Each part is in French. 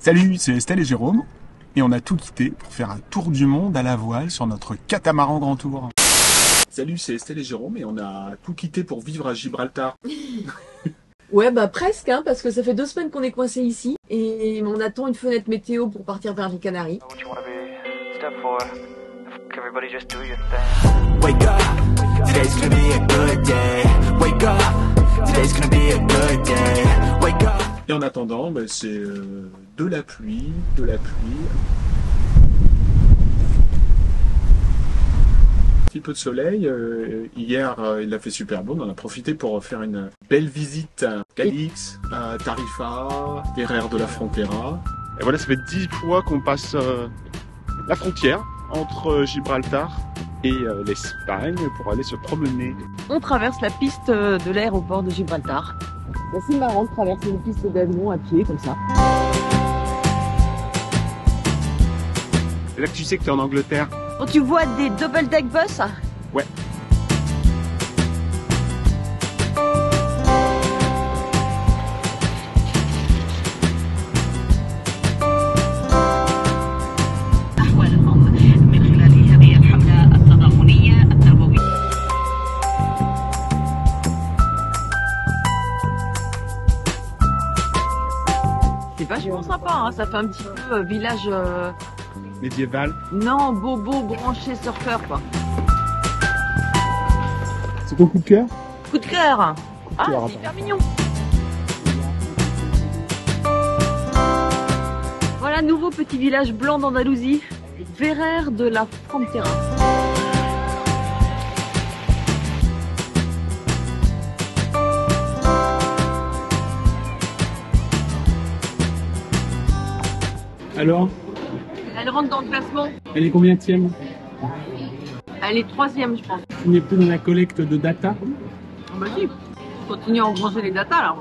Salut, c'est Estelle et Jérôme, et on a tout quitté pour faire un tour du monde à la voile sur notre catamaran Grand Tour. Salut, c'est Estelle et Jérôme, et on a tout quitté pour vivre à Gibraltar. Ouais, bah presque, hein, parce que ça fait 2 semaines qu'on est coincé ici, et on attend une fenêtre météo pour partir vers les Canaries. Wake up, today's gonna be a good day. Wake up, today's gonna be a good day. Wake up. Et en attendant, bah, c'est de la pluie, un petit peu de soleil. Hier, il a fait super beau. On en a profité pour faire une belle visite à Cadix, à Tarifa, Ferrer de la Frontera. Et voilà, ça fait 10 fois qu'on passe la frontière entre Gibraltar et l'Espagne pour aller se promener. On traverse la piste de l'aéroport de Gibraltar. C'est assez marrant de traverser une piste d'avion à pied comme ça. C'est là que tu sais que tu es en Angleterre. Oh, tu vois des double deck bus? Ouais. C'est vachement sympa, hein, ça fait un petit peu village... Médiéval. Non, bobo, branché, surfeur, quoi. C'est ton coup de cœur? Coup de cœur. Ah, cœur, c'est hyper mignon. Voilà, nouveau petit village blanc d'Andalousie, Ferrer de la Frontera. Alors, Elle rentre dans le classement. Elle est combienième? Elle est 3e, je pense. On n'est plus dans la collecte de data. Ah bah si, on continue à engranger les datas là.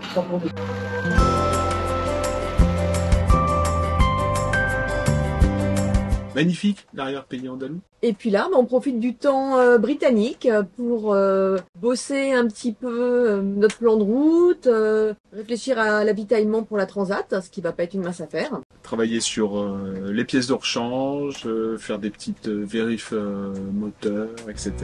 magnifique l'arrière-pays andalou. Et puis là, on profite du temps britannique pour bosser un petit peu notre plan de route, réfléchir à l'avitaillement pour la Transat, ce qui va pas être une mince affaire. Travailler sur les pièces de rechange, faire des petites vérifs moteurs, etc.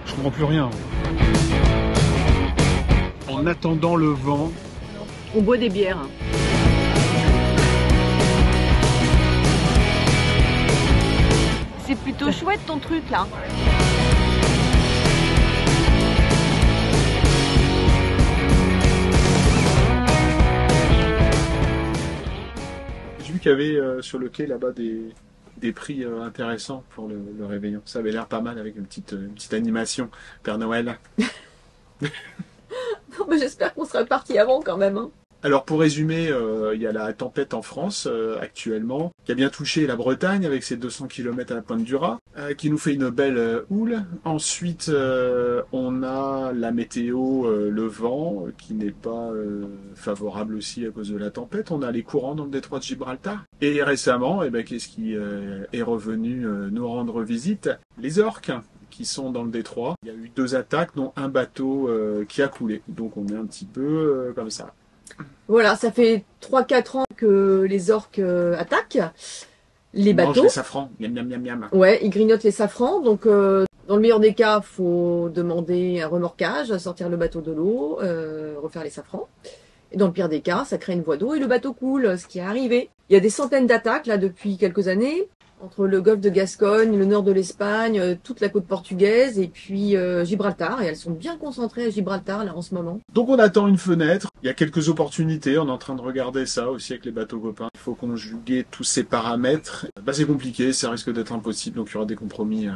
Je comprends plus rien. En attendant le vent, On boit des bières. C'est plutôt chouette ton truc là. j'ai vu qu'il y avait sur le quai là-bas des prix intéressants pour le réveillon. Ça avait l'air pas mal avec une petite animation. Père Noël. Non, mais j'espère qu'on sera parti avant quand même. Hein. Alors pour résumer, il y a la tempête en France actuellement, qui a bien touché la Bretagne avec ses 200 km à la pointe du Raz, qui nous fait une belle houle. Ensuite, on a la météo, le vent, qui n'est pas favorable aussi à cause de la tempête. On a les courants dans le détroit de Gibraltar. Et récemment, qu'est-ce qui est revenu nous rendre visite? Les orques qui sont dans le détroit. Il y a eu 2 attaques, dont un bateau qui a coulé. Donc on est un petit peu comme ça. Voilà, ça fait 3-4 ans que les orques attaquent les Ils mangent bateaux. les safrans. Miam, miam, miam, miam. Ouais, ils grignotent les safrans. Donc, dans le meilleur des cas, faut demander un remorquage, sortir le bateau de l'eau, refaire les safrans. Et dans le pire des cas, ça crée une voie d'eau et le bateau coule, ce qui est arrivé. Il y a des centaines d'attaques là depuis quelques années. Entre le golfe de Gascogne, le nord de l'Espagne, toute la côte portugaise et puis Gibraltar. Et elles sont bien concentrées à Gibraltar là en ce moment. Donc on attend une fenêtre, il y a quelques opportunités, on est en train de regarder ça aussi avec les bateaux copains. Il faut conjuguer tous ces paramètres. C'est compliqué, ça risque d'être impossible, donc il y aura des compromis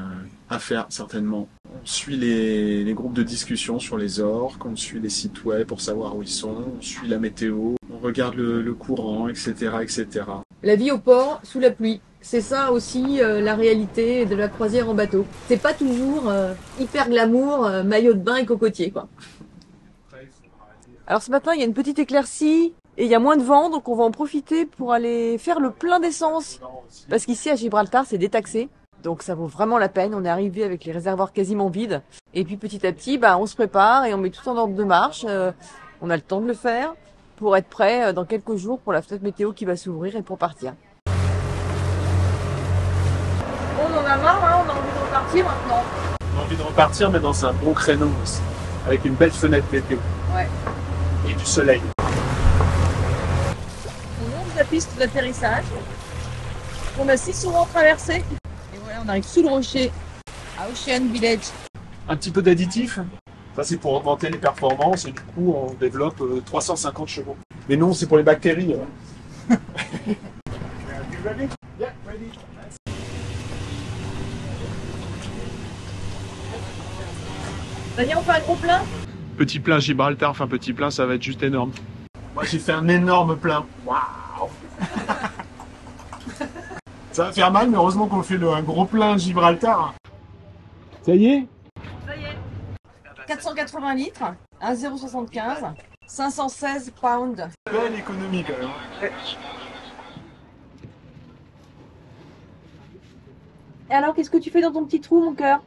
à faire certainement. On suit les groupes de discussion sur les orques, on suit les sites web pour savoir où ils sont, on suit la météo, on regarde le courant, etc., etc. La vie au port sous la pluie. C'est ça aussi la réalité de la croisière en bateau. C'est pas toujours hyper glamour, maillot de bain et cocotier quoi. Alors ce matin il y a une petite éclaircie et il y a moins de vent donc on va en profiter pour aller faire le plein d'essence. Parce qu'ici à Gibraltar c'est détaxé. Donc ça vaut vraiment la peine. On est arrivé avec les réservoirs quasiment vides. Et puis petit à petit, on se prépare et on met tout en ordre de marche. On a le temps de le faire pour être prêt dans quelques jours pour la fenêtre météo qui va s'ouvrir et pour partir. On en a marre, hein, on a envie de repartir maintenant. On a envie de repartir, mais dans un bon créneau aussi, avec une belle fenêtre météo. Ouais. Et du soleil. On monte la piste d'atterrissage. On a 6 souvent traversé. Et voilà, on arrive sous le rocher, à Ocean Village. Un petit peu d'additif. Ça, c'est pour augmenter les performances et du coup, on développe 350 chevaux. Mais non, c'est pour les bactéries. Ça y est, on fait un gros plein? Petit plein Gibraltar, enfin petit plein, ça va être juste énorme. Moi, j'ai fait un énorme plein. Waouh. Ça va faire mal, mais heureusement qu'on fait un gros plein Gibraltar. Ça y est? Ça y est. 480 litres, 1,075, 516 pounds. Belle économie quand même. Et alors, qu'est-ce que tu fais dans ton petit trou, mon cœur?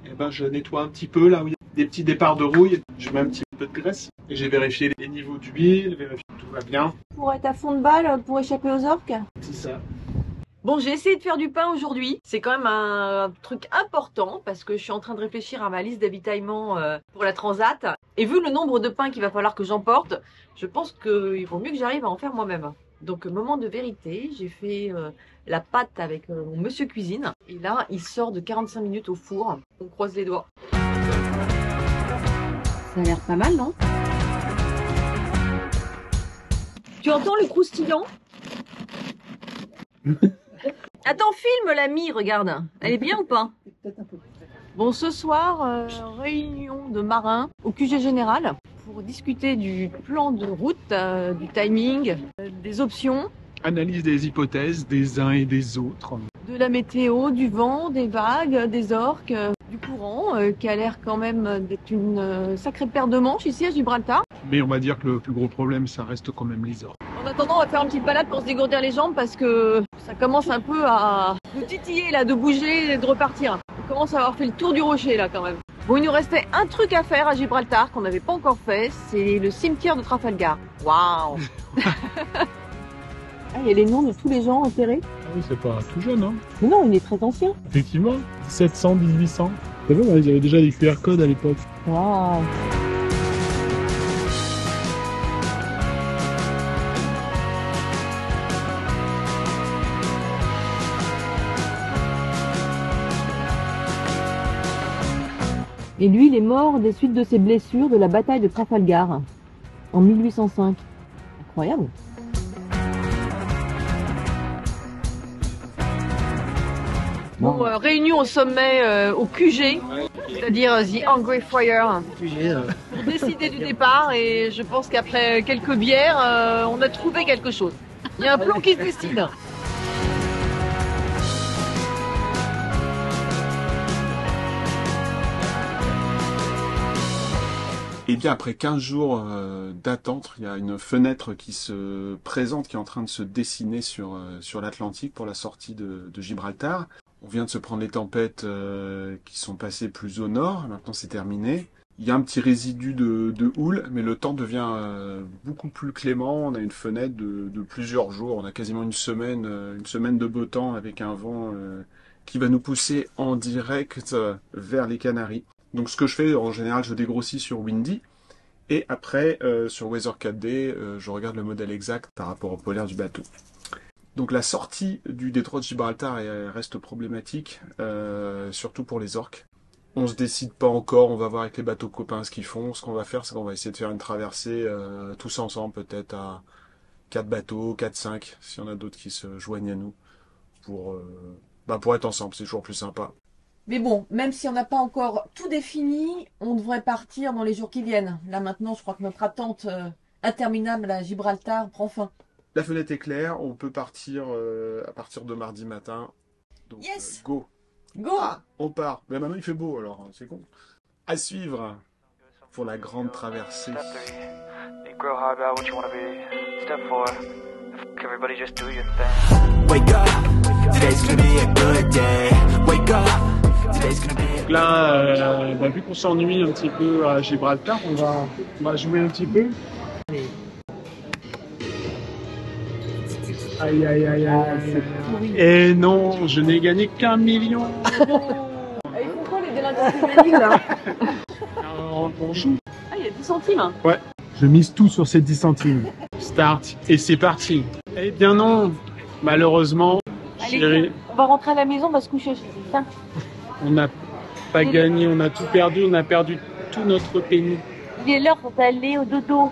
Eh ben, je nettoie un petit peu là où il y a des petits départs de rouille. Je mets un petit peu de graisse. Et j'ai vérifié les niveaux d'huile, vérifié que tout va bien. Pour être à fond de balle, pour échapper aux orques? C'est ça. Bon, j'ai essayé de faire du pain aujourd'hui. C'est quand même un truc important parce que je suis en train de réfléchir à ma liste d'avitaillement pour la Transat. Et vu le nombre de pains qu'il va falloir que j'emporte, je pense qu'il vaut mieux que j'arrive à en faire moi-même. Donc, moment de vérité, j'ai fait la pâte avec mon monsieur cuisine. Et là, il sort de 45 minutes au four. On croise les doigts. Ça a l'air pas mal, non? Tu entends le croustillant? Attends, filme la mie, regarde. Elle est bien ou pas? Bon, ce soir, réunion de marins au QG général pour discuter du plan de route, du timing, des options. Analyse des hypothèses des uns et des autres. De la météo, du vent, des vagues, des orques, du courant, qui a l'air quand même d'être une sacrée paire de manches ici à Gibraltar. Mais on va dire que le plus gros problème, ça reste quand même les orques. En attendant, on va faire une petite balade pour se dégourdir les jambes parce que ça commence un peu à nous titiller là, de bouger et de repartir. On commence à avoir fait le tour du rocher là quand même. Bon, il nous restait un truc à faire à Gibraltar qu'on n'avait pas encore fait, c'est le cimetière de Trafalgar. Waouh. Ah, il y a les noms de tous les gens enterrés. Ah oui, c'est pas tout jeune, hein. Mais non, il est très ancien. Effectivement, 1700, 1800. T'as vu, ils avaient déjà des QR codes à l'époque. Waouh. Et lui, il est mort des suites de ses blessures de la bataille de Trafalgar en 1805. Incroyable. Bon, réunion au sommet au QG, c'est-à-dire The Hungry Fire, pour décider du départ. Et je pense qu'après quelques bières, on a trouvé quelque chose. Il y a un plan qui se dessine. Et bien après 15 jours d'attente, il y a une fenêtre qui se présente, qui est en train de se dessiner sur l'Atlantique pour la sortie de Gibraltar. On vient de se prendre les tempêtes qui sont passées plus au nord, maintenant c'est terminé. Il y a un petit résidu de houle, mais le temps devient beaucoup plus clément. On a une fenêtre de plusieurs jours, on a quasiment une semaine de beau temps avec un vent qui va nous pousser en direct vers les Canaries. Donc ce que je fais, en général, je dégrossis sur Windy, et après, sur WeatherCatD, je regarde le modèle exact par rapport au polaire du bateau. Donc la sortie du détroit de Gibraltar reste problématique, surtout pour les orques. On se décide pas encore, on va voir avec les bateaux copains ce qu'ils font. Ce qu'on va faire, c'est qu'on va essayer de faire une traversée tous ensemble, peut-être à 4 bateaux, 4-5, s'il y en a d'autres qui se joignent à nous, pour être ensemble, c'est toujours plus sympa. Mais bon, même si on n'a pas encore tout défini, on devrait partir dans les jours qui viennent. Là maintenant, je crois que notre attente interminable à Gibraltar prend fin. La fenêtre est claire, on peut partir à partir de mardi matin. Donc, Yes. Go. Go. On part. Mais maintenant il fait beau alors, c'est con. À suivre pour la grande traversée. You grow hard about what you want to be. Step 4. Everybody just do your thing. Wake up. Today's gonna be a good day. Wake up. Today's gonna be a Donc là, vu qu'on s'ennuie un petit peu à Gibraltar, on va jouer un petit peu. Aïe aïe aïe aïe. Et non, je n'ai gagné qu'1 million. Ils font quoi les délinquants juvéniles là? On joue. Ah, il y a 10 centimes. Ouais. Je mise tout sur ces 10 centimes. Start et c'est parti. Eh bien non, malheureusement, chérie, Allez, on va rentrer à la maison, on va se coucher. Tiens. on n'a pas gagné, on a tout perdu, on a perdu tout notre pénis. Il est l'heure d'aller au dodo.